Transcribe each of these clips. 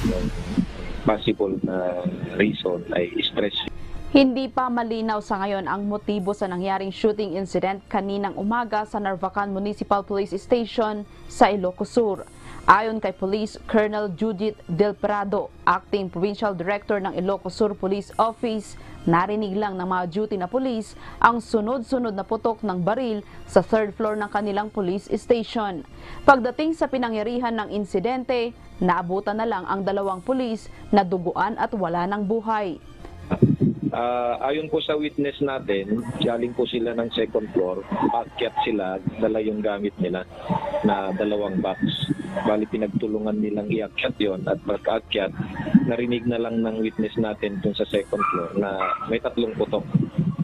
yung possible na reason ay stress. Hindi pa malinaw sa ngayon ang motibo sa nangyaring shooting incident kaninang umaga sa Narvacan Municipal Police Station sa Ilocos Sur. Ayon kay Police Colonel Judith Del Prado, Acting Provincial Director ng Ilocos Sur Police Office, narinig lang ng mga duty na pulis ang sunod-sunod na putok ng baril sa third floor ng kanilang police station. Pagdating sa pinangyarihan ng insidente, naabutan na lang ang dalawang pulis na duguan at wala ng buhay. Ayon po sa witness natin, galing po sila ng second floor, paakyat sila, dala yung gamit nila na dalawang box. Bali pinagtulungan nilang iakyat yon at pagkaakyat, narinig na lang ng witness natin dun sa second floor na may tatlong putok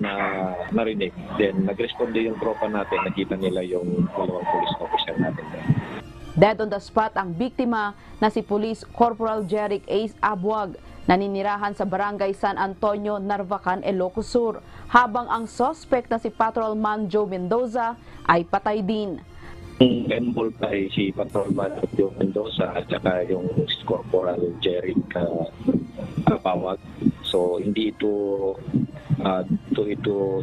na narinig. Then nagresponde yung tropa natin, nakita nila yung dalawang police officer natin. Dead on the spot ang biktima na si Police Corporal Jeric Ace Abuag, naninirahan sa Barangay San Antonio, Narvacan, Ilocos Sur, habang ang suspect na si Patrolman Joe Mendoza ay patay din. Involved ay si Patrolman Joe Mendoza at saka yung Corporal Jeric Abuag. So hindi ito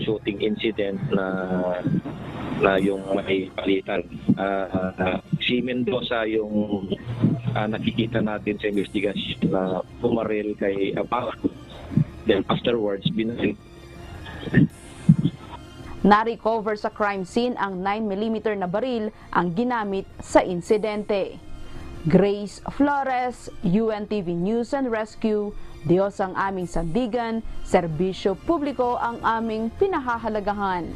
shooting incident na yung may palitan. Si Mendoza yung nakikita natin sa investigation na pumaril kay Abuag. Then afterwards, binaril. Na-recover sa crime scene ang 9mm na baril ang ginamit sa insidente. Grace Flores, UNTV News and Rescue. Diyos ang aming sandigan, serbisyo publiko ang aming pinahahalagahan.